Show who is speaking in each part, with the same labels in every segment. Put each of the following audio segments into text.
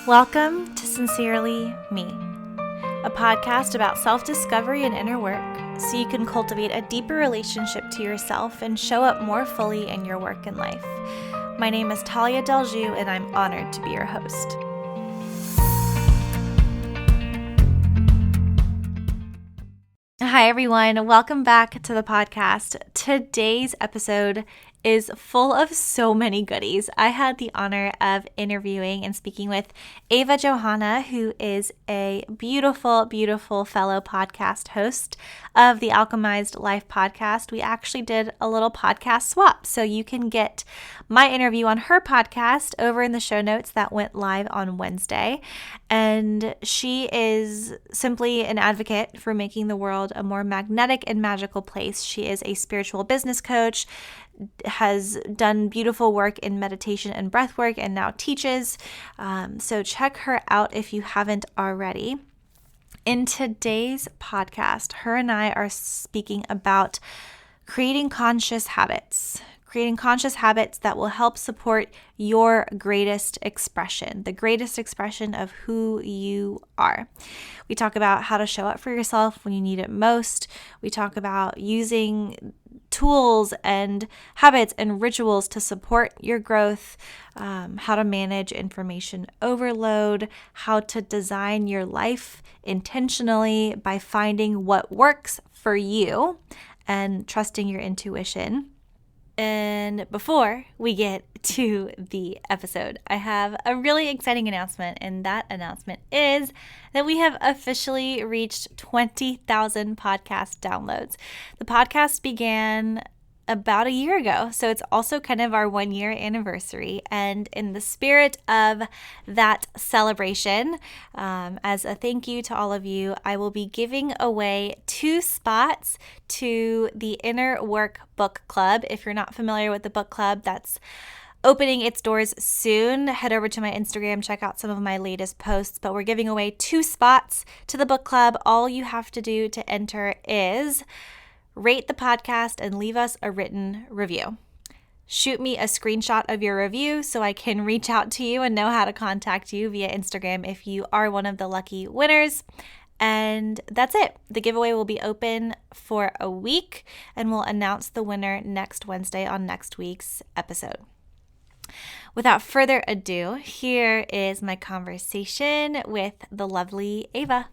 Speaker 1: Welcome to Sincerely Me, a podcast about self-discovery and inner work so you can cultivate a deeper relationship to yourself and show up more fully in your work and life. My name is Tallia and I'm honored to be your host. Hi, everyone. Welcome back to the podcast. Today's episode is full of so many goodies. I had the honor of interviewing and speaking with Ava Johanna, who is a beautiful, beautiful fellow podcast host of the Alchemized Life podcast. We actually did a little podcast swap, so you can get my interview on her podcast over in the show notes that went live on Wednesday. And she is simply an advocate for making the world a more magnetic and magical place. She is a spiritual business coach, has done beautiful work in meditation and breath work, and now teaches. So check her out if you haven't already. In today's podcast, her and I are speaking about creating conscious habits that will help support your greatest expression, the greatest expression of who you are. We talk about how to show up for yourself when you need it most. We talk about using tools and habits and rituals to support your growth, how to manage information overload, how to design your life intentionally by finding what works for you and trusting your intuition. And before we get to the episode, I have a really exciting announcement, and that announcement is that we have officially reached 20,000 podcast downloads. The podcast began about a year ago, so it's also kind of our 1-year anniversary. And in the spirit of that celebration, as a thank you to all of you, I will be giving away 2 spots to the Inner Work Book Club. If you're not familiar with the book club, that's opening its doors soon. Head over to my Instagram, check out some of my latest posts, but we're giving away 2 spots to the book club. All you have to do to enter is rate the podcast and leave us a written review. Shoot me a screenshot of your review so I can reach out to you and know how to contact you via Instagram if you are one of the lucky winners. And that's it. The giveaway will be open for a week, and we'll announce the winner next Wednesday on next week's episode. Without further ado, here is my conversation with the lovely Ava.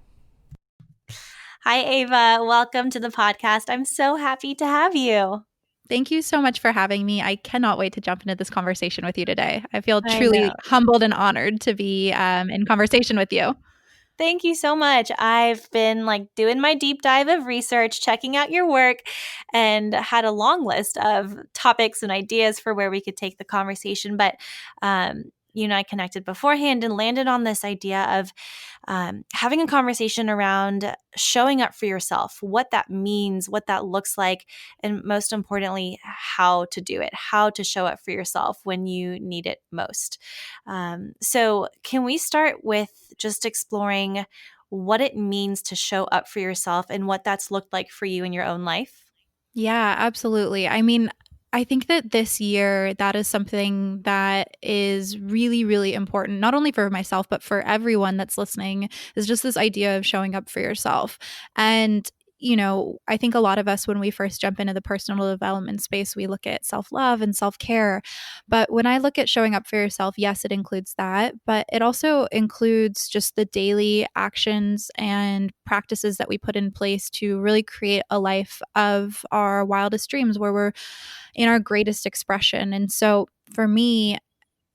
Speaker 1: Hi, Ava. Welcome to the podcast. I'm so happy to have you.
Speaker 2: Thank you so much for having me. I cannot wait to jump into this conversation with you today. I feel truly humbled and honored to be in conversation with you.
Speaker 1: Thank you so much. I've been doing my deep dive of research, checking out your work, and had a long list of topics and ideas for where we could take the conversation. But you and I connected beforehand and landed on this idea of having a conversation around showing up for yourself, what that means, what that looks like, and most importantly, how to do it, how to show up for yourself when you need it most. So can we start with just exploring what it means to show up for yourself and what that's looked like for you in your own life?
Speaker 2: Yeah, absolutely. I mean, I think that this year, that is something that is really, really important, not only for myself, but for everyone that's listening, is just this idea of showing up for yourself. And I think a lot of us, when we first jump into the personal development space, we look at self-love and self-care. But when I look at showing up for yourself, yes, it includes that, but it also includes just the daily actions and practices that we put in place to really create a life of our wildest dreams, where we're in our greatest expression. And so for me,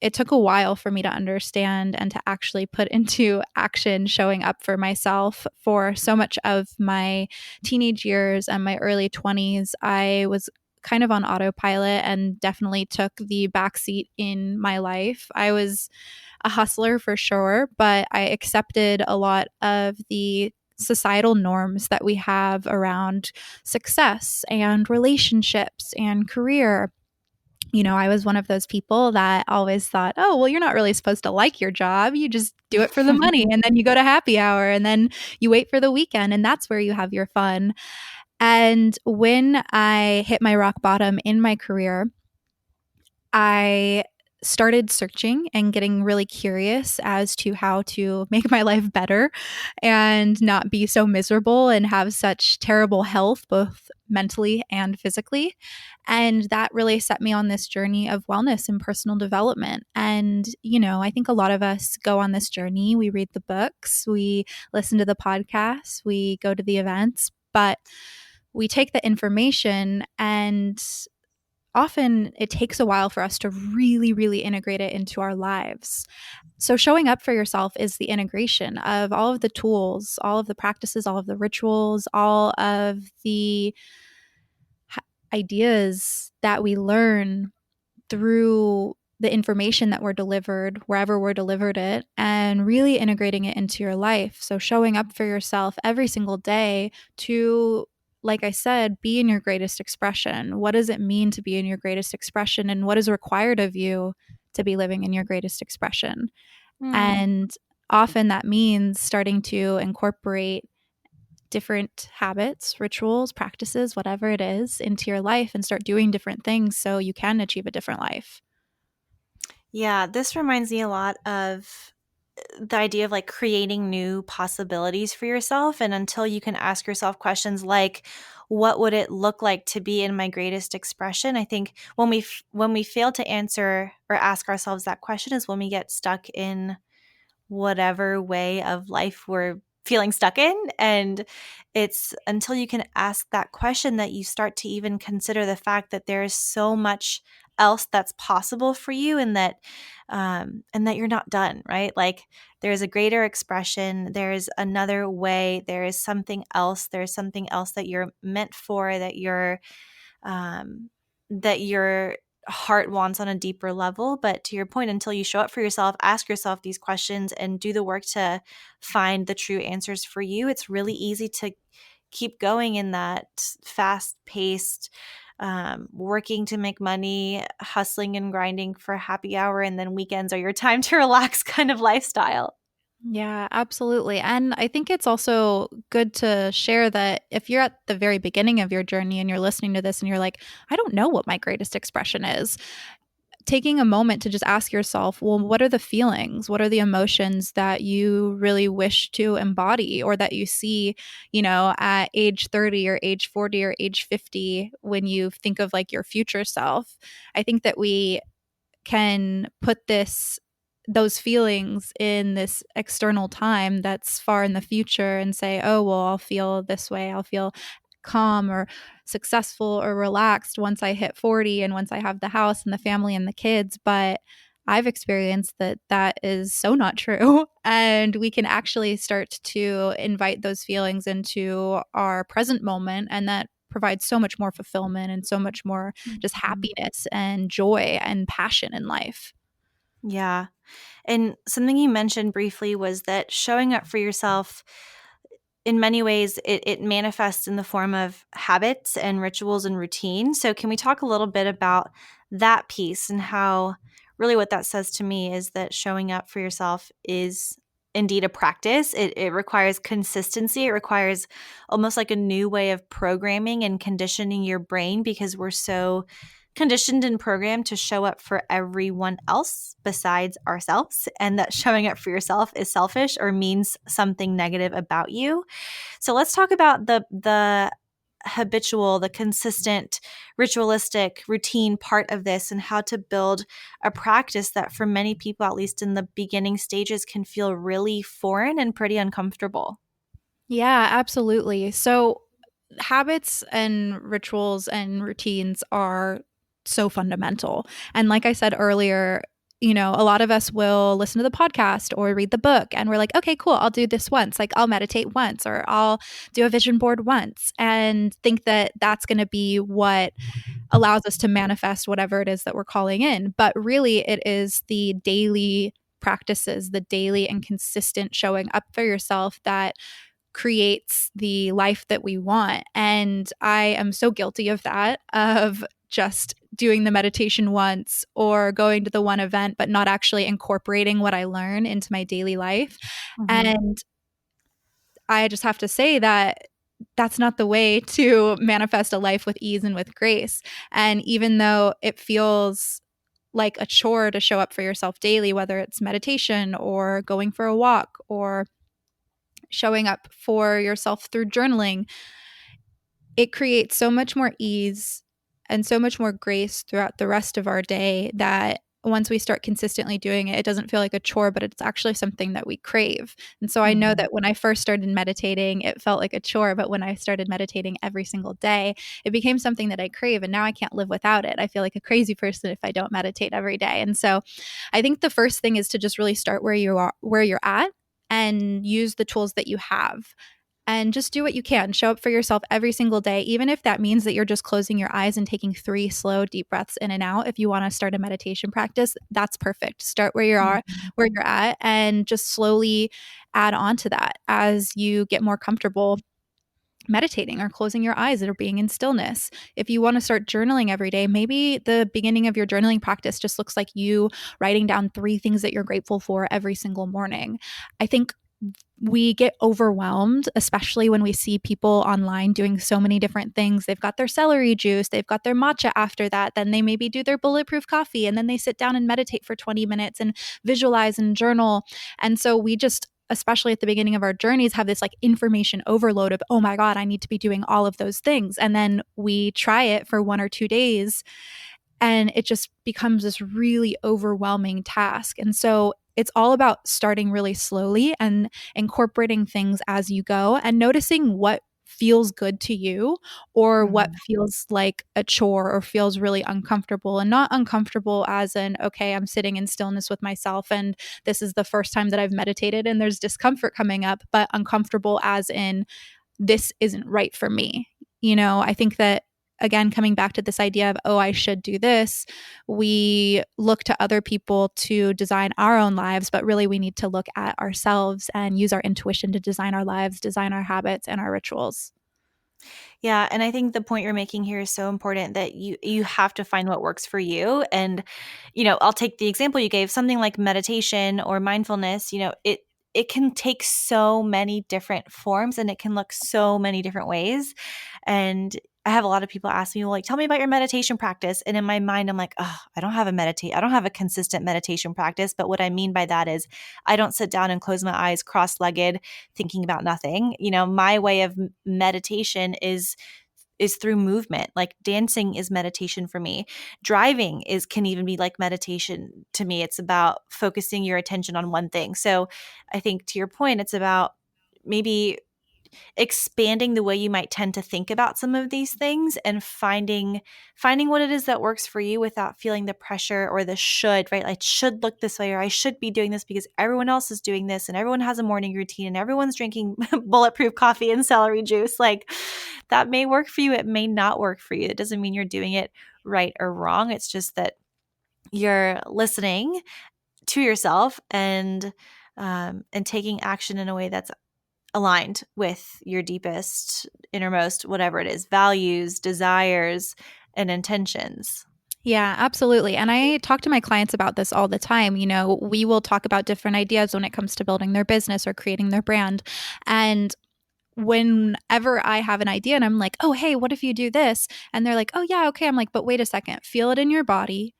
Speaker 2: it took a while for me to understand and to actually put into action showing up for myself. For so much of my teenage years and my early 20s, I was kind of on autopilot and definitely took the backseat in my life. I was a hustler for sure, but I accepted a lot of the societal norms that we have around success and relationships and career. I was one of those people that always thought, oh, well, you're not really supposed to like your job. You just do it for the money. And then you go to happy hour and then you wait for the weekend. And that's where you have your fun. And when I hit my rock bottom in my career, I started searching and getting really curious as to how to make my life better and not be so miserable and have such terrible health, both mentally and physically. And that really set me on this journey of wellness and personal development. And, I think a lot of us go on this journey. We read the books, we listen to the podcasts, we go to the events, but we take the information, and often it takes a while for us to really, really integrate it into our lives. So, showing up for yourself is the integration of all of the tools, all of the practices, all of the rituals, all of the ideas that we learn through the information that we're delivered, wherever we're delivered it, and really integrating it into your life. So, showing up for yourself every single day to, like I said, be in your greatest expression. What does it mean to be in your greatest expression, and what is required of you to be living in your greatest expression?
Speaker 1: Mm.
Speaker 2: And often that means starting to incorporate different habits, rituals, practices, whatever it is, into your life and start doing different things so you can achieve a different life.
Speaker 1: Yeah, this reminds me a lot of the idea of like creating new possibilities for yourself. And until you can ask yourself questions like, what would it look like to be in my greatest expression? I think when we fail to answer or ask ourselves that question is when we get stuck in whatever way of life we're feeling stuck in. And it's until you can ask that question that you start to even consider the fact that there is so much else that's possible for you, and that you're not done, right? Like there's a greater expression, there's another way, there's something else that you're meant for, that your heart wants on a deeper level. But to your point, until you show up for yourself, ask yourself these questions and do the work to find the true answers for you, it's really easy to keep going in that fast paced, working to make money, hustling and grinding for happy hour, and then weekends are your time to relax kind of lifestyle.
Speaker 2: Yeah, absolutely. And I think it's also good to share that if you're at the very beginning of your journey and you're listening to this and you're like, I don't know what my greatest expression is, taking a moment to just ask yourself, well, what are the feelings? What are the emotions that you really wish to embody or that you see, at age 30 or age 40 or age 50 when you think of like your future self? I think that we can put those feelings in this external time that's far in the future and say, oh, well, I'll feel this way. I'll feel calm or successful or relaxed once I hit 40 and once I have the house and the family and the kids. But I've experienced that is so not true. And we can actually start to invite those feelings into our present moment. And that provides so much more fulfillment and so much more just
Speaker 1: Mhm.
Speaker 2: happiness and joy and passion in life.
Speaker 1: Yeah. And something you mentioned briefly was that showing up for yourself, in many ways, it manifests in the form of habits and rituals and routine. So, can we talk a little bit about that piece and how really what that says to me is that showing up for yourself is indeed a practice? It requires consistency. It requires almost like a new way of programming and conditioning your brain because we're so conditioned and programmed to show up for everyone else besides ourselves, and that showing up for yourself is selfish or means something negative about you. So let's talk about the habitual, the consistent, ritualistic, routine part of this and how to build a practice that for many people, at least in the beginning stages, can feel really foreign and pretty uncomfortable.
Speaker 2: Yeah, absolutely. So, habits and rituals and routines are so fundamental. And like I said earlier, a lot of us will listen to the podcast or read the book and we're like, okay, cool, I'll do this once. Like, I'll meditate once or I'll do a vision board once and think that that's going to be what allows us to manifest whatever it is that we're calling in. But really, it is the daily practices, the daily and consistent showing up for yourself that creates the life that we want. And I am so guilty of that, of just doing the meditation once or going to the one event, but not actually incorporating what I learn into my daily life.
Speaker 1: Mhm.
Speaker 2: And I just have to say that that's not the way to manifest a life with ease and with grace. And even though it feels like a chore to show up for yourself daily, whether it's meditation or going for a walk or showing up for yourself through journaling, it creates so much more ease and so much more grace throughout the rest of our day that once we start consistently doing it, it doesn't feel like a chore, but it's actually something that we crave. And so I know
Speaker 1: Mhm.
Speaker 2: that when I first started meditating, it felt like a chore. But when I started meditating every single day, it became something that I crave. And now I can't live without it. I feel like a crazy person if I don't meditate every day. And so I think the first thing is to just really start where you're at and use the tools that you have and just do what you can. Show up for yourself every single day, even if that means that you're just closing your eyes and taking 3 slow, deep breaths in and out. If you want to start a meditation practice, that's perfect. Start where you are,
Speaker 1: Mhm.
Speaker 2: where you're at, and just slowly add on to that as you get more comfortable meditating or closing your eyes or being in stillness. If you want to start journaling every day, maybe the beginning of your journaling practice just looks like you writing down 3 things that you're grateful for every single morning. I think we get overwhelmed, especially when we see people online doing so many different things. They've got their celery juice, they've got their matcha after that, then they maybe do their bulletproof coffee, and then they sit down and meditate for 20 minutes and visualize and journal. And so we just, especially at the beginning of our journeys, have this like information overload of, oh my God, I need to be doing all of those things. And then we try it for 1 or 2 days and it just becomes this really overwhelming task. And so it's all about starting really slowly and incorporating things as you go and noticing what feels good to you or what
Speaker 1: Mhm.
Speaker 2: feels like a chore or feels really uncomfortable, and not uncomfortable as in, okay, I'm sitting in stillness with myself and this is the first time that I've meditated and there's discomfort coming up, but uncomfortable as in this isn't right for me. I think that again, coming back to this idea of, oh, I should do this, we look to other people to design our own lives, but really we need to look at ourselves and use our intuition to design our lives, design our habits and our rituals.
Speaker 1: Yeah, and I think the point you're making here is so important that you have to find what works for you. And I'll take the example you gave, something like meditation or mindfulness, it can take so many different forms and it can look so many different ways. And I have a lot of people ask me, well, like, tell me about your meditation practice. And in my mind, I'm like, oh, I don't have a consistent meditation practice. But what I mean by that is I don't sit down and close my eyes cross-legged thinking about nothing. My way of meditation is through movement. Like dancing is meditation for me. Driving is can even be like meditation to me. It's about focusing your attention on one thing. So I think to your point, it's about maybe expanding the way you might tend to think about some of these things and finding what it is that works for you without feeling the pressure or the should, right? I should look this way or I should be doing this because everyone else is doing this and everyone has a morning routine and everyone's drinking bulletproof coffee and celery juice. Like that may work for you, it may not work for you. It doesn't mean you're doing it right or wrong. It's just that you're listening to yourself and taking action in a way that's aligned with your deepest, innermost, whatever it is, values, desires, and intentions.
Speaker 2: Yeah, absolutely. And I talk to my clients about this all the time. We will talk about different ideas when it comes to building their business or creating their brand. And whenever I have an idea and I'm like, oh, hey, what if you do this? And they're like, oh, yeah, okay. I'm like, but wait a second, feel it in your body,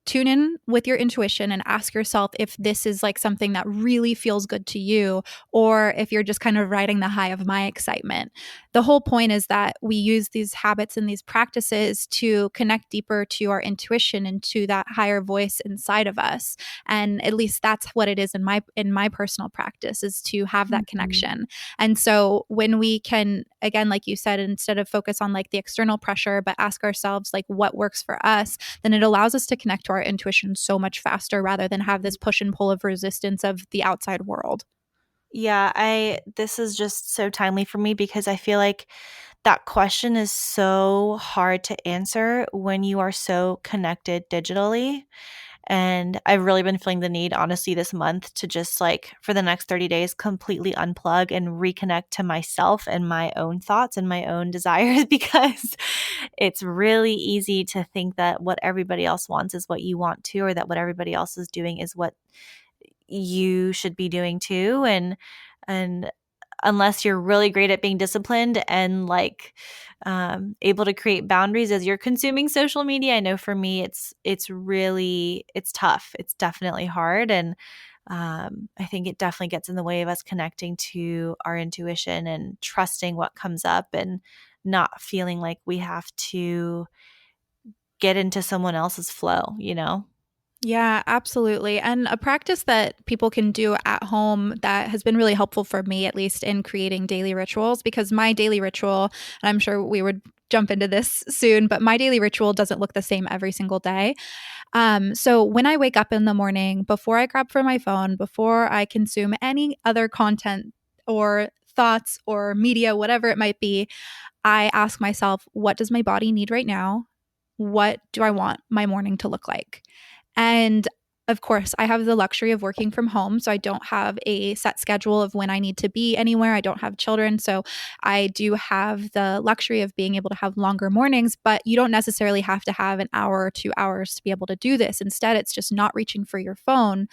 Speaker 2: tune in with your intuition and ask yourself if this is like something that really feels good to you or if you're just kind of riding the high of my excitement. The whole point is that we use these habits and these practices to connect deeper to our intuition and to that higher voice inside of us. And at least that's what it is in my personal practice, is to have that
Speaker 1: Mhm.
Speaker 2: connection. And so when we can, again, like you said, instead of focus on like the external pressure, but ask ourselves like what works for us, then it allows us to connect to our intuition so much faster rather than have this push and pull of resistance of the outside world.
Speaker 1: Yeah, I this is just so timely for me because I feel like that question is so hard to answer when you are so connected digitally. And I've really been feeling the need, honestly, this month to just like for the next 30 days completely unplug and reconnect to myself and my own thoughts and my own desires because it's really easy to think that what everybody else wants is what you want to, or that what everybody else is doing is what you should be doing too. And unless you're really great at being disciplined and like able to create boundaries as you're consuming social media. I know for me, it's tough. It's definitely hard, and I think it definitely gets in the way of us connecting to our intuition and trusting what comes up, and not feeling like we have to get into someone else's flow, you know?
Speaker 2: Yeah, absolutely. And a practice that people can do at home that has been really helpful for me, at least in creating daily rituals, because my daily ritual, and I'm sure we would jump into this soon, but my daily ritual doesn't look the same every single day. So when I wake up in the morning, before I grab for my phone, before I consume any other content or thoughts or media, whatever it might be, I ask myself, what does my body need right now? What do I want my morning to look like? And of course, I have the luxury of working from home. So I don't have a set schedule of when I need to be anywhere. I don't have children. So I do have the luxury of being able to have longer mornings, but you don't necessarily have to have an hour or 2 hours to be able to do this. Instead, it's just not reaching for your phone,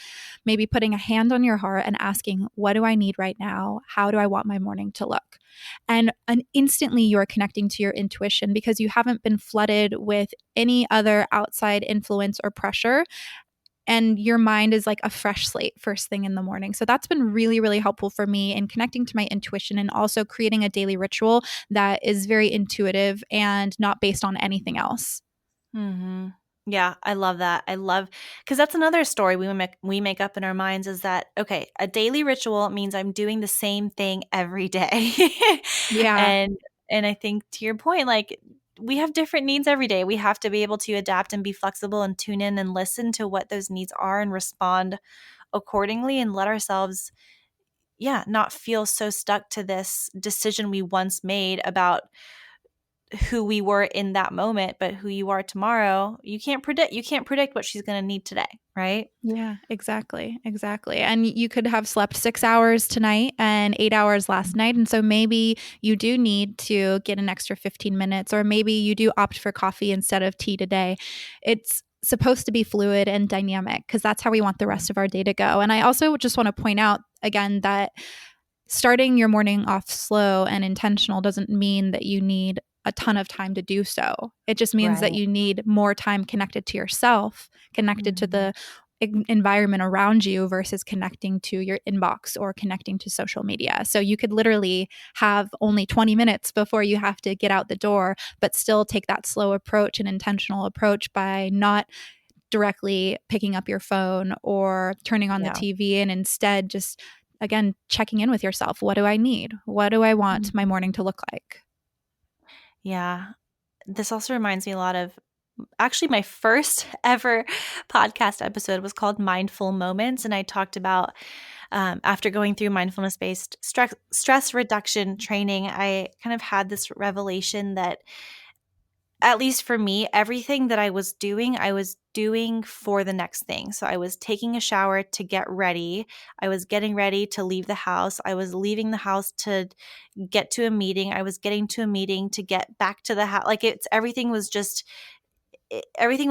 Speaker 2: maybe putting a hand on your heart and asking, what do I need right now? How do I want my morning to look? And instantly you are connecting to your intuition because you haven't been flooded with any other outside influence or pressure, and your mind is like a fresh slate first thing in the morning. So that's been really, really helpful for me in connecting to my intuition and also creating a daily ritual that is very intuitive and not based on anything else.
Speaker 1: Mhm. Yeah, I love that. I love because that's another story we make up in our minds is that, okay, a daily ritual means I'm doing the same thing every day.
Speaker 2: Yeah.
Speaker 1: And I think to your point, like, we have different needs every day. We have to be able to adapt and be flexible and tune in and listen to what those needs are and respond accordingly, and let ourselves, yeah, not feel so stuck to this decision we once made about who we were in that moment, but who you are tomorrow, you can't predict what she's going to need today, right?
Speaker 2: Yeah, exactly. Exactly. And you could have slept 6 hours tonight and 8 hours last night. And so maybe you do need to get an extra 15 minutes, or maybe you do opt for coffee instead of tea today. It's supposed to be fluid and dynamic because that's how we want the rest of our day to go. And I also just want to point out again that starting your morning off slow and intentional doesn't mean that you need a ton of time to do so. It just means that
Speaker 1: Right.
Speaker 2: you need more time connected to yourself, connected to
Speaker 1: Mhm.
Speaker 2: the environment around you versus connecting to your inbox or connecting to social media. So you could literally have only 20 minutes before you have to get out the door, but still take that slow approach and intentional approach by not directly picking up your phone or turning on the
Speaker 1: Yeah.
Speaker 2: TV, and instead just again checking in with yourself. What do I need? What do I want my
Speaker 1: Mhm.
Speaker 2: morning to look like?
Speaker 1: Yeah. This also reminds me a lot of, actually, my first ever podcast episode was called Mindful Moments. And I talked about, after going through mindfulness based stress reduction training, I kind of had this revelation that, at least for me, everything that I was doing for the next thing. So I was taking a shower to get ready. I was getting ready to leave the house. I was leaving the house to get to a meeting. I was getting to a meeting to get back to the house. Like, everything was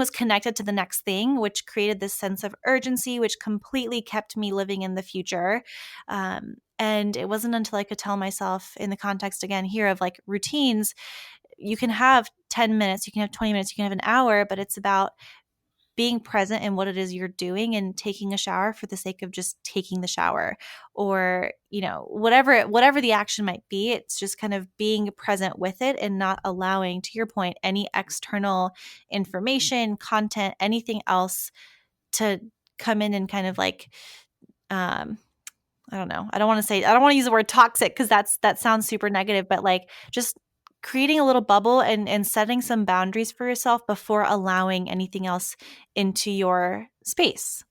Speaker 1: connected to the next thing, which created this sense of urgency, which completely kept me living in the future. And it wasn't until I could tell myself, in the context again here of like routines, you can have 10 minutes, you can have 20 minutes, you can have an hour, but it's about being present in what it is you're doing and taking a shower for the sake of just taking the shower, or, whatever the action might be. It's just kind of being present with it and not allowing, to your point, any external information, content, anything else to come in and kind of like, um I don't know. I don't want to use the word toxic because that sounds super negative, but like, just creating a little bubble and setting some boundaries for yourself before allowing anything else into your space.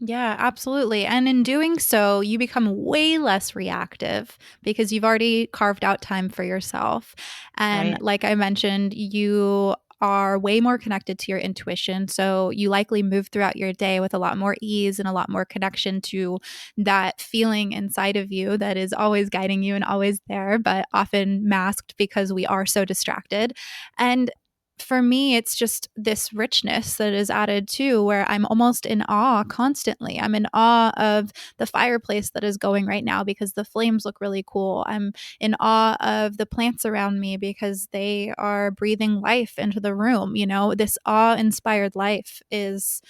Speaker 2: Yeah, absolutely. And in doing so, you become way less reactive because you've already carved out time for yourself. And
Speaker 1: Right.
Speaker 2: like I mentioned, you are way more connected to your intuition. So you likely move throughout your day with a lot more ease and a lot more connection to that feeling inside of you that is always guiding you and always there, but often masked because we are so distracted. And for me, it's just this richness that is added too, where I'm almost in awe constantly. I'm in awe of the fireplace that is going right now because the flames look really cool. I'm in awe of the plants around me because they are breathing life into the room. This awe inspired life is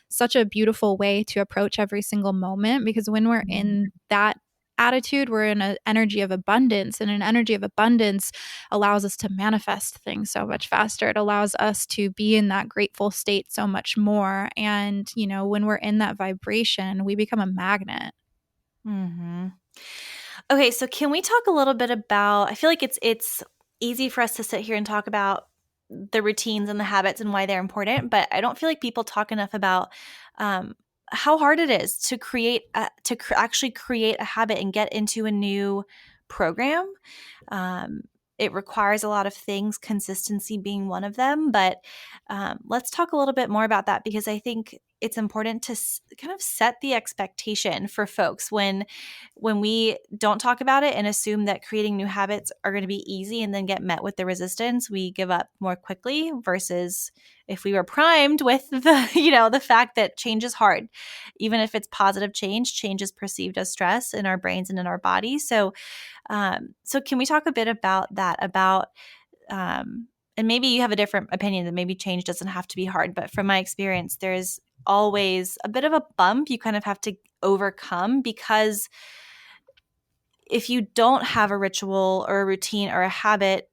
Speaker 2: such a beautiful way to approach every single moment, because when we're in that attitude, we're in an energy of abundance, and an energy of abundance allows us to manifest things so much faster. It allows us to be in that grateful state so much more. And, when we're in that vibration, we become a magnet.
Speaker 1: Mm-hmm. Okay, so can we talk a little bit about, I feel like it's easy for us to sit here and talk about the routines and the habits and why they're important, but I don't feel like people talk enough about um, how hard it is to actually create a habit and get into a new program. Um, it requires a lot of things, consistency being one of them. But let's talk a little bit more about that, because I think it's important to kind of set the expectation for folks when we don't talk about it and assume that creating new habits are going to be easy and then get met with the resistance. We give up more quickly, versus if we were primed with the fact that change is hard. Even if it's positive change is perceived as stress in our brains and in our bodies. So can we talk a bit about that? And maybe you have a different opinion, that maybe change doesn't have to be hard, but from my experience, there's always a bit of a bump you kind of have to overcome, because if you don't have a ritual or a routine or a habit,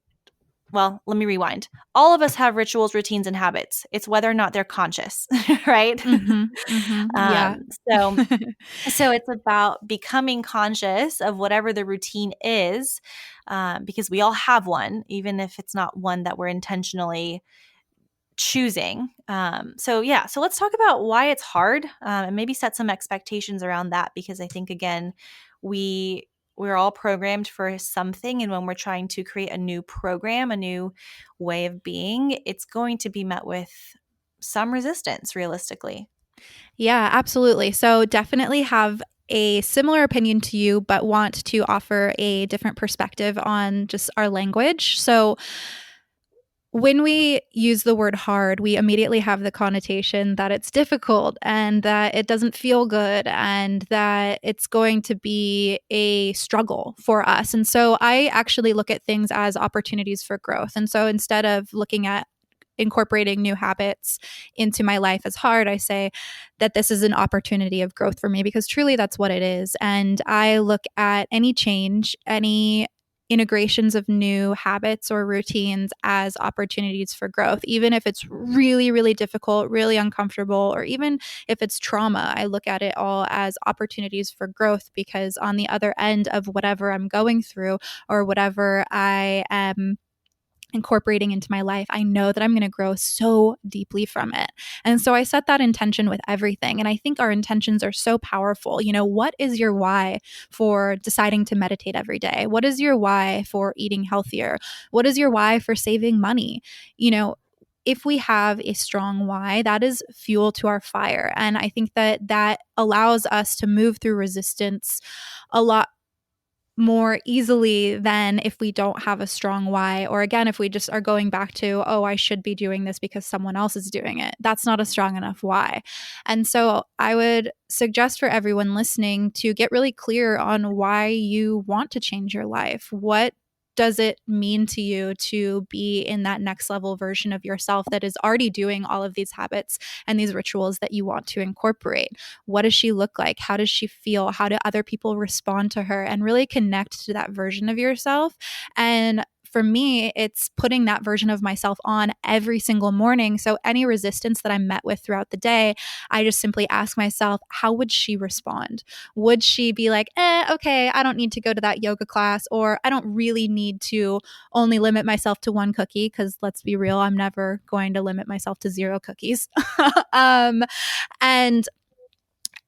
Speaker 1: well, let me rewind. All of us have rituals, routines, and habits. It's whether or not they're conscious, right?
Speaker 2: Yeah.
Speaker 1: um, so So it's about becoming conscious of whatever the routine is, because we all have one, even if it's not one that we're intentionally choosing. So let's talk about why it's hard, and maybe set some expectations around that, because I think, again, we're all programmed for something, and when we're trying to create a new program, a new way of being, it's going to be met with some resistance, realistically.
Speaker 2: Yeah, absolutely. So definitely have a similar opinion to you, but want to offer a different perspective on just our language. So when we use the word hard, we immediately have the connotation that it's difficult and that it doesn't feel good and that it's going to be a struggle for us. And so I actually look at things as opportunities for growth. And so instead of looking at incorporating new habits into my life as hard, I say that this is an opportunity of growth for me, because truly that's what it is. And I look at any change, any integrations of new habits or routines as opportunities for growth, even if it's really, really difficult, really uncomfortable, or even if it's trauma. I look at it all as opportunities for growth, because on the other end of whatever I'm going through or whatever I am incorporating into my life, I know that I'm going to grow so deeply from it. And so I set that intention with everything. And I think our intentions are so powerful. What is your why for deciding to meditate every day? What is your why for eating healthier? What is your why for saving money? If we have a strong why, that is fuel to our fire. And I think that that allows us to move through resistance a lot more easily than if we don't have a strong why. Or again, if we just are going back to, oh, I should be doing this because someone else is doing it. That's not a strong enough why. And so I would suggest for everyone listening to get really clear on why you want to change your life. What does it mean to you to be in that next level version of yourself that is already doing all of these habits and these rituals that you want to incorporate? What does she look like? How does she feel? How do other people respond to her? And really connect to that version of yourself. And for me, it's putting that version of myself on every single morning. So any resistance that I'm met with throughout the day, I just simply ask myself, how would she respond? Would she be like, okay, I don't need to go to that yoga class, or I don't really need to only limit myself to one cookie? Because let's be real, I'm never going to limit myself to 0 cookies. And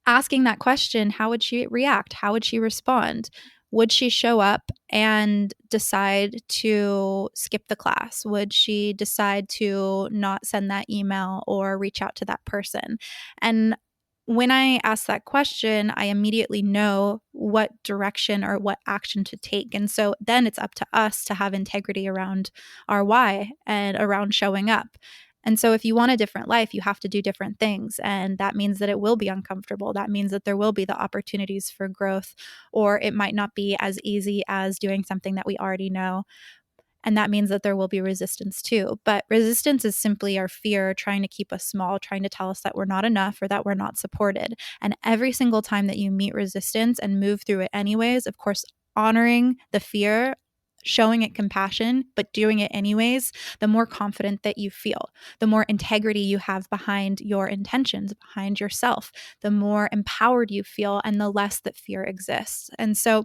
Speaker 2: asking that question, how would she react? How would she respond? Would she show up and decide to skip the class? Would she decide to not send that email or reach out to that person? And when I ask that question, I immediately know what direction or what action to take. And so then it's up to us to have integrity around our why and around showing up. And so if you want a different life, you have to do different things. And that means that it will be uncomfortable. That means that there will be the opportunities for growth, or it might not be as easy as doing something that we already know. And that means that there will be resistance too. But resistance is simply our fear trying to keep us small, trying to tell us that we're not enough or that we're not supported. And every single time that you meet resistance and move through it anyways, of course, honoring the fear, showing it compassion, but doing it anyways, the more confident that you feel, the more integrity you have behind your intentions, behind yourself, the more empowered you feel, and the less that fear exists. And so,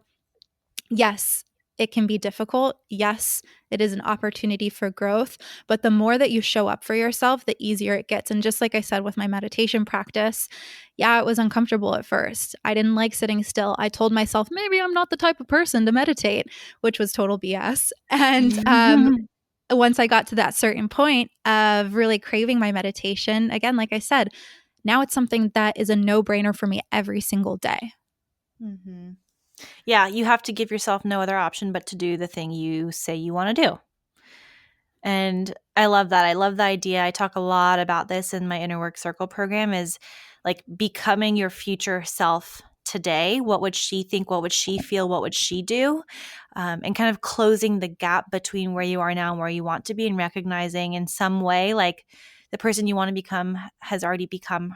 Speaker 2: yes, it can be difficult. Yes, it is an opportunity for growth. But the more that you show up for yourself, the easier it gets. And just like I said with my meditation practice, yeah, it was uncomfortable at first. I didn't like sitting still. I told myself, maybe I'm not the type of person to meditate, which was total BS. And once I got to that certain point of really craving my meditation, again, like I said, now it's something that is a no brainer for me every single day.
Speaker 1: Mm-hmm. Yeah, you have to give yourself no other option but to do the thing you say you want to do. And I love that. I love the idea. I talk a lot about this in my Inner Work Circle program, is like becoming your future self today. What would she think? What would she feel? What would she do? And kind of closing the gap between where you are now and where you want to be, and recognizing in some way, like, the person you want to become has already become,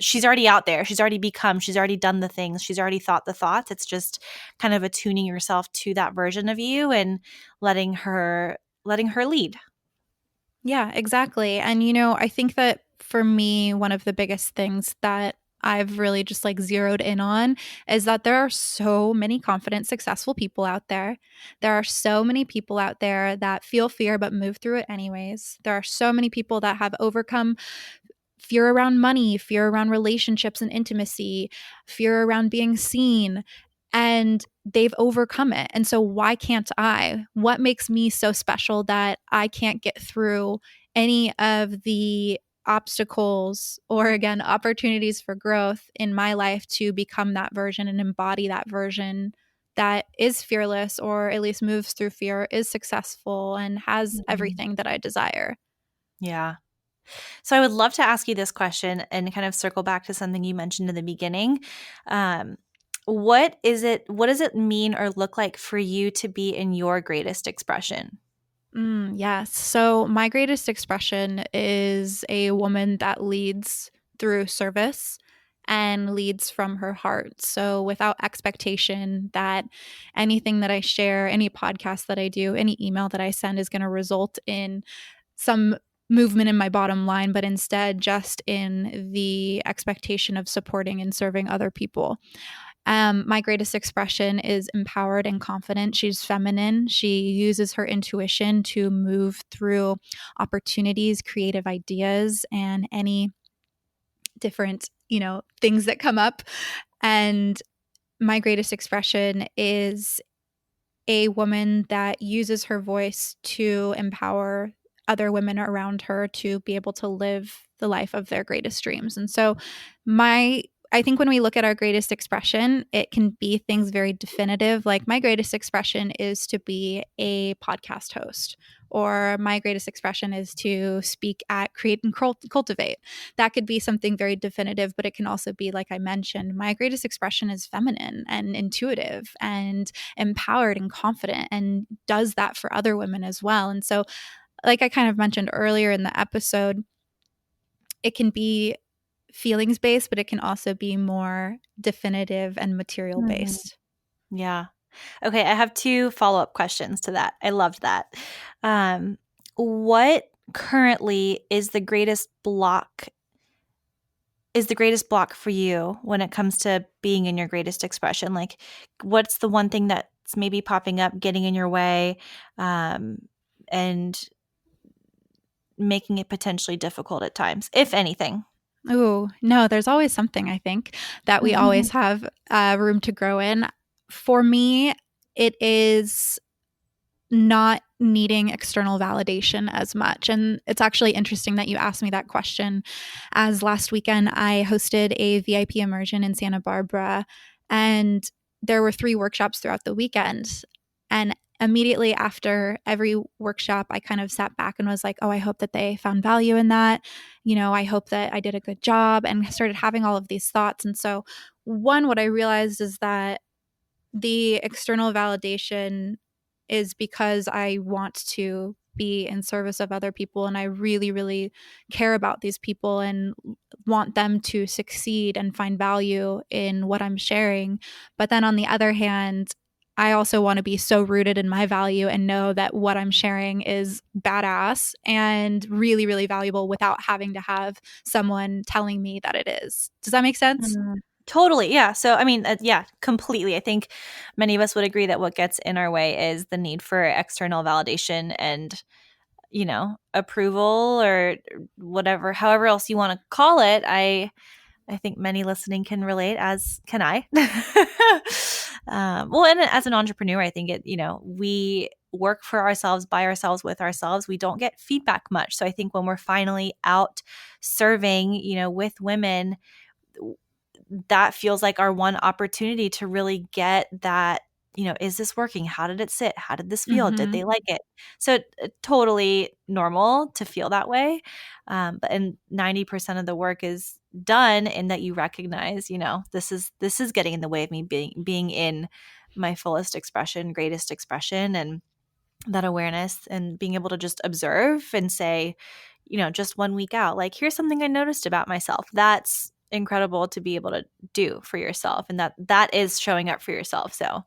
Speaker 1: she's already out there. She's already become, she's already done the things. She's already thought the thoughts. It's just kind of attuning yourself to that version of you and letting her lead.
Speaker 2: Yeah, exactly. And, I think that for me, one of the biggest things that I've really just like zeroed in on is that there are so many confident, successful people out there. There are so many people out there that feel fear but move through it anyways. There are so many people that have overcome fear around money, fear around relationships and intimacy, fear around being seen, and they've overcome it. And so, why can't I? What makes me so special that I can't get through any of the obstacles or, again, opportunities for growth in my life to become that version and embody that version that is fearless, or at least moves through fear, is successful, and has everything that I desire?
Speaker 1: Yeah. So I would love to ask you this question and kind of circle back to something you mentioned in the beginning. Um, what does it mean or look like for you to be in your greatest expression?
Speaker 2: Yes. So, my greatest expression is a woman that leads through service and leads from her heart. So, without expectation that anything that I share, any podcast that I do, any email that I send is going to result in some movement in my bottom line, but instead just in the expectation of supporting and serving other people. My greatest expression is empowered and confident. She's feminine. She uses her intuition to move through opportunities, creative ideas, and any different, things that come up. And my greatest expression is a woman that uses her voice to empower other women around her to be able to live the life of their greatest dreams. And so I think when we look at our greatest expression, it can be things very definitive. Like, my greatest expression is to be a podcast host, or my greatest expression is to speak at Create and Cultivate. That could be something very definitive, but it can also be, like I mentioned, my greatest expression is feminine and intuitive and empowered and confident, and does that for other women as well. And so, like I kind of mentioned earlier in the episode, it can be feelings based, but it can also be more definitive and material
Speaker 1: Mhm.
Speaker 2: based.
Speaker 1: Yeah. Okay, I have two follow-up questions to that. I loved that. What currently is the greatest block for you when it comes to being in your greatest expression? Like, what's the one thing that's maybe popping up, getting in your way, and making it potentially difficult at times, if anything?
Speaker 2: Oh, no, there's always something, I think, that we always have room to grow in. For me, it is not needing external validation as much. And it's actually interesting that you asked me that question, as last weekend I hosted a VIP immersion in Santa Barbara, and there were 3 workshops throughout the weekend. And immediately after every workshop, I kind of sat back and was like, oh, I hope that they found value in that. I hope that I did a good job, and started having all of these thoughts. And so, one, what I realized is that the external validation is because I want to be in service of other people, and I really, really care about these people and want them to succeed and find value in what I'm sharing. But then on the other hand, I also want to be so rooted in my value and know that what I'm sharing is badass and really, really valuable without having to have someone telling me that it is. Does that make sense?
Speaker 1: Totally. Yeah. So, I mean, yeah, completely. I think many of us would agree that what gets in our way is the need for external validation and, approval or whatever, however else you want to call it. I think many listening can relate, as can I. Well, and as an entrepreneur, I think we work for ourselves, by ourselves, with ourselves. We don't get feedback much. So I think when we're finally out serving, with women, that feels like our one opportunity to really get that, is this working? How did it sit? How did this feel? Did
Speaker 2: Mm-hmm.
Speaker 1: they like it? So totally normal to feel that way. And 90% of the work is done in that you recognize, this is getting in the way of me being in my fullest expression, greatest expression, and that awareness and being able to just observe and say, just 1 week out, like, here's something I noticed about myself. That's incredible to be able to do for yourself. And that is showing up for yourself. So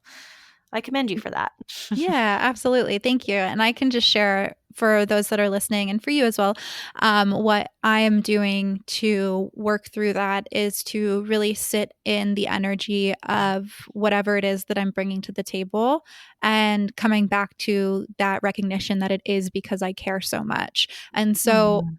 Speaker 1: I commend you for that.
Speaker 2: Yeah, absolutely. Thank you. And I can just share for those that are listening and for you as well, what I am doing to work through that is to really sit in the energy of whatever it is that I'm bringing to the table, and coming back to that recognition that it is because I care so much. And so
Speaker 1: Mhm.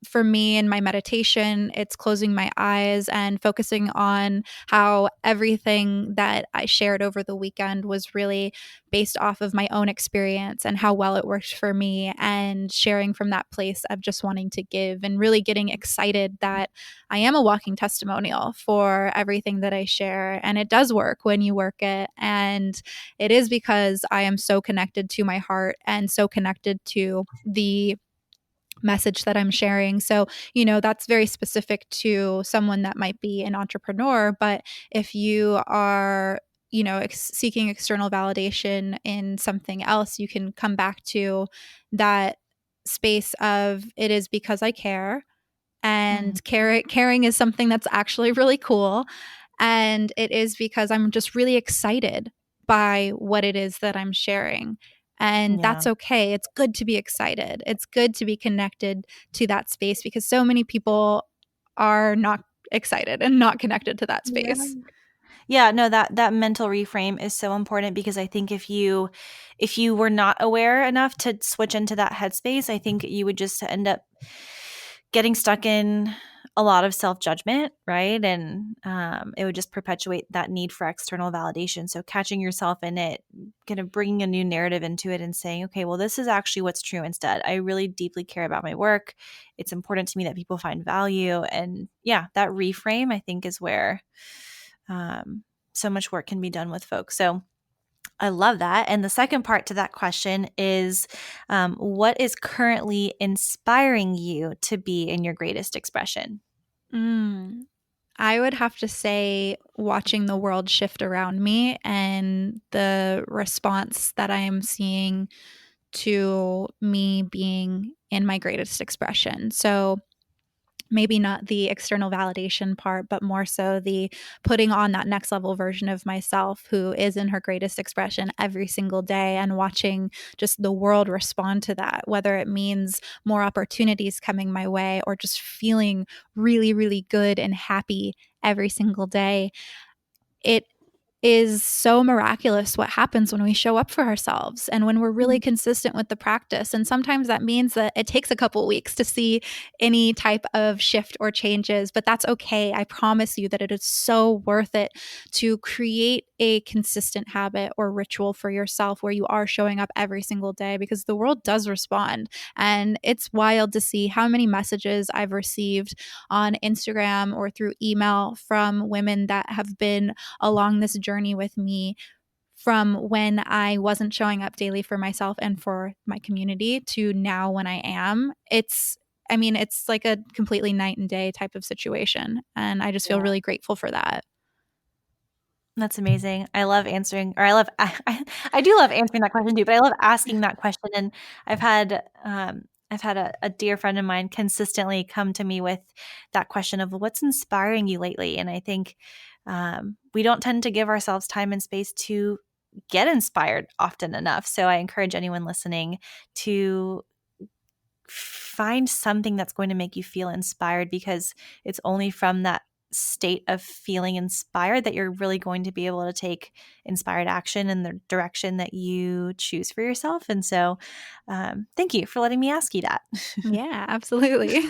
Speaker 2: for me in my meditation, it's closing my eyes and focusing on how everything that I shared over the weekend was really based off of my own experience and how well it worked for me, and sharing from that place of just wanting to give and really getting excited that I am a walking testimonial for everything that I share. And it does work when you work it. And it is because I am so connected to my heart and so connected to the message that I'm sharing. So, that's very specific to someone that might be an entrepreneur. But if you are, seeking external validation in something else, you can come back to that space of it is because I care,
Speaker 1: Mhm.
Speaker 2: and caring is something that's actually really cool, and it is because I'm just really excited by what it is that I'm sharing. And
Speaker 1: Yeah.
Speaker 2: that's okay. It's good to be excited. It's good to be connected to that space, because so many people are not excited and not connected to that
Speaker 1: Yeah.
Speaker 2: space.
Speaker 1: Yeah, no, that mental reframe is so important, because I think if you were not aware enough to switch into that headspace, I think you would just end up getting stuck in a lot of self-judgment, right? And it would just perpetuate that need for external validation. So catching yourself in it, kind of bringing a new narrative into it and saying, okay, well, this is actually what's true instead. I really deeply care about my work. It's important to me that people find value. And yeah, that reframe, I think, is where so much work can be done with folks. So I love that. And the second part to that question is, what is currently inspiring you to be in your greatest expression?
Speaker 2: Mm. I would have to say watching the world shift around me and the response that I am seeing to me being in my greatest expression. So maybe not the external validation part, but more so the putting on that next level version of myself who is in her greatest expression every single day, and watching just the world respond to that, whether it means more opportunities coming my way or just feeling really, really good and happy every single day. It is so miraculous what happens when we show up for ourselves and when we're really consistent with the practice. And sometimes that means that it takes a couple weeks to see any type of shift or changes, but that's okay. I promise you that it is so worth it to create a consistent habit or ritual for yourself where you are showing up every single day, because the world does respond. And it's wild to see how many messages I've received on Instagram or through email from women that have been along this journey with me from when I wasn't showing up daily for myself and for my community to now when I am. It's like a completely night and day type of situation. And I just feel really grateful for that.
Speaker 1: That's amazing. I love answering, or I do love answering that question too, but I love asking that question. And I've had, a dear friend of mine consistently come to me with that question of what's inspiring you lately. And I think we don't tend to give ourselves time and space to get inspired often enough. So I encourage anyone listening to find something that's going to make you feel inspired, because it's only from that state of feeling inspired that you're really going to be able to take inspired action in the direction that you choose for yourself. And so, thank you for letting me ask you that.
Speaker 2: Yeah, absolutely.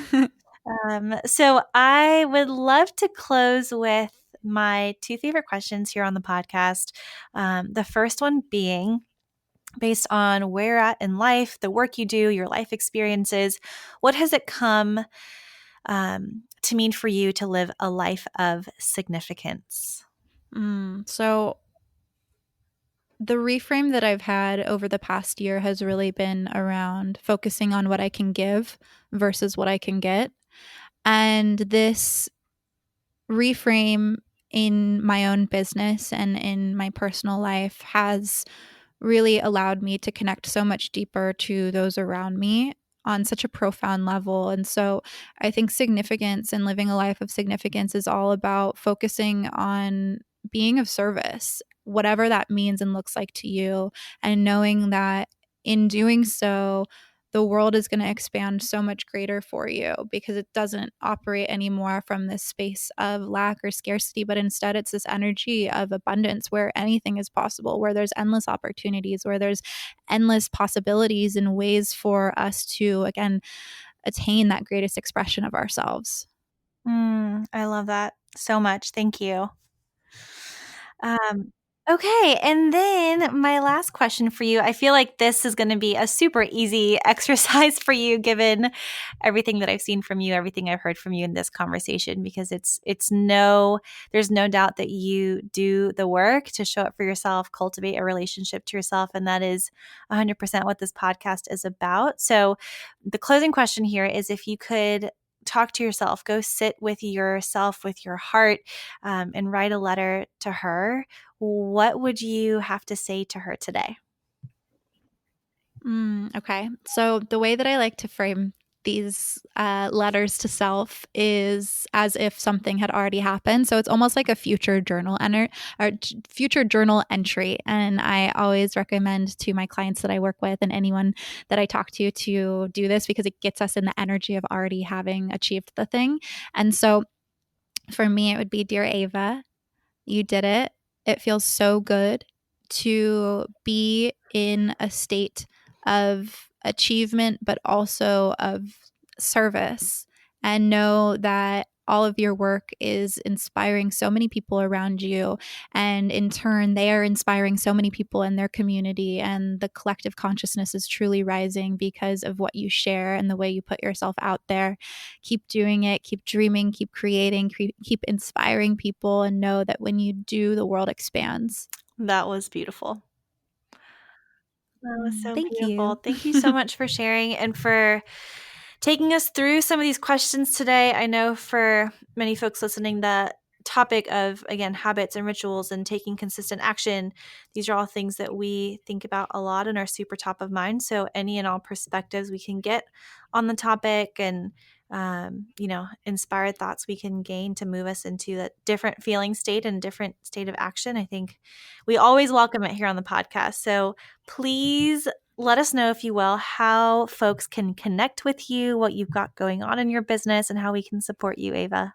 Speaker 1: So, I would love to close with my two favorite questions here on the podcast. The first one being, based on where you're at in life, the work you do, your life experiences, what has it come to mean for you to live a life of significance?
Speaker 2: So the reframe that I've had over the past year has really been around focusing on what I can give versus what I can get. And this reframe in my own business and in my personal life has really allowed me to connect so much deeper to those around me on such a profound level. And so I think significance and living a life of significance is all about focusing on being of service, whatever that means and looks like to you, and knowing that in doing so, the world is going to expand so much greater for you because it doesn't operate anymore from this space of lack or scarcity, but instead it's this energy of abundance where anything is possible, where there's endless opportunities, where there's endless possibilities and ways for us to, again, attain that greatest expression of ourselves.
Speaker 1: I love that so much. Thank you. Um, okay. And then my last question for you, I feel like this is going to be a super easy exercise for you, given everything that I've seen from you, everything I've heard from you in this conversation, because there's no doubt that you do the work to show up for yourself, cultivate a relationship to yourself. And that is 100% what this podcast is about. So the closing question here is, if you could talk to yourself, go sit with yourself, with your heart, and write a letter to her, what would you have to say to her today?
Speaker 2: Okay. So the way that I like to frame these letters to self is as if something had already happened. So it's almost like a future journal entry. And I always recommend to my clients that I work with and anyone that I talk to do this because it gets us in the energy of already having achieved the thing. And so for me, it would be, Dear Ava, you did it. It feels so good to be in a state of achievement, but also of service, and know that all of your work is inspiring so many people around you. And in turn, they are inspiring so many people in their community. And the collective consciousness is truly rising because of what you share and the way you put yourself out there. Keep doing it, keep dreaming, keep creating, keep inspiring people, and know that when you do, the world expands.
Speaker 1: That was beautiful. That was so
Speaker 2: Thank
Speaker 1: beautiful.
Speaker 2: you.
Speaker 1: Thank you so much for sharing and for taking us through some of these questions today. I know for many folks listening, the topic of, again, habits and rituals and taking consistent action, these are all things that we think about a lot and are super top of mind. So any and all perspectives we can get on the topic, and inspired thoughts we can gain to move us into a different feeling state and different state of action, I think we always welcome it here on the podcast. So please let us know, if you will, how folks can connect with you, what you've got going on in your business, and how we can support you, Ava.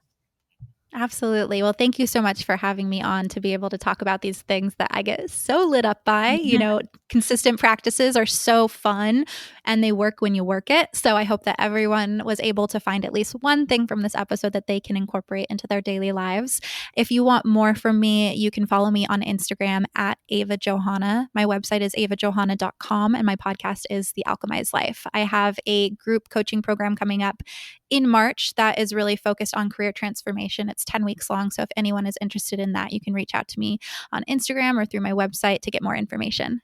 Speaker 2: Absolutely. Well, thank you so much for having me on to be able to talk about these things that I get so lit up by. You know, consistent practices are so fun and they work when you work it. So I hope that everyone was able to find at least one thing from this episode that they can incorporate into their daily lives. If you want more from me, you can follow me on Instagram at Ava Johanna. My website is avajohanna.com and my podcast is The Alchemized Life. I have a group coaching program coming up in March that is really focused on career transformation. It's 10 weeks long. So if anyone is interested in that, you can reach out to me on Instagram or through my website to get more information.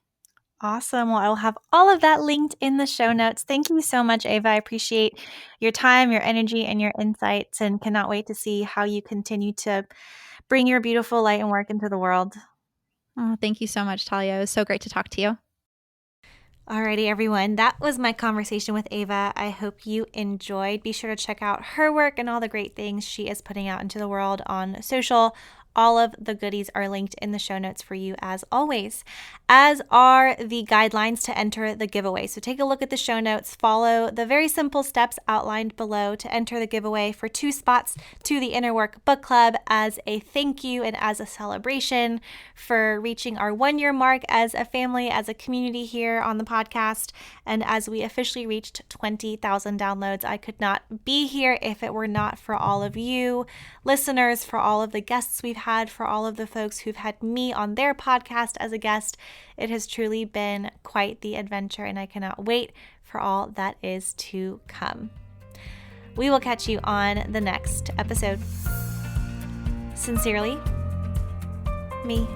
Speaker 1: Awesome. Well, I will have all of that linked in the show notes. Thank you so much, Ava. I appreciate your time, your energy, and your insights, and cannot wait to see how you continue to bring your beautiful light and work into the world.
Speaker 2: Oh, thank you so much, Tallia. It was so great to talk to you.
Speaker 1: Alrighty, everyone. That was my conversation with Ava. I hope you enjoyed. Be sure to check out her work and all the great things she is putting out into the world on social. All of the goodies are linked in the show notes for you as always, as are the guidelines to enter the giveaway. So take a look at the show notes, follow the very simple steps outlined below to enter the giveaway for 2 spots to the Inner Work Book Club as a thank you and as a celebration for reaching our 1-year mark as a family, as a community here on the podcast. And as we officially reached 20,000 downloads, I could not be here if it were not for all of you listeners, for all of the guests we've had, for all of the folks who've had me on their podcast as a guest. It has truly been quite the adventure, and I cannot wait for all that is to come. We will catch you on the next episode. Sincerely, me.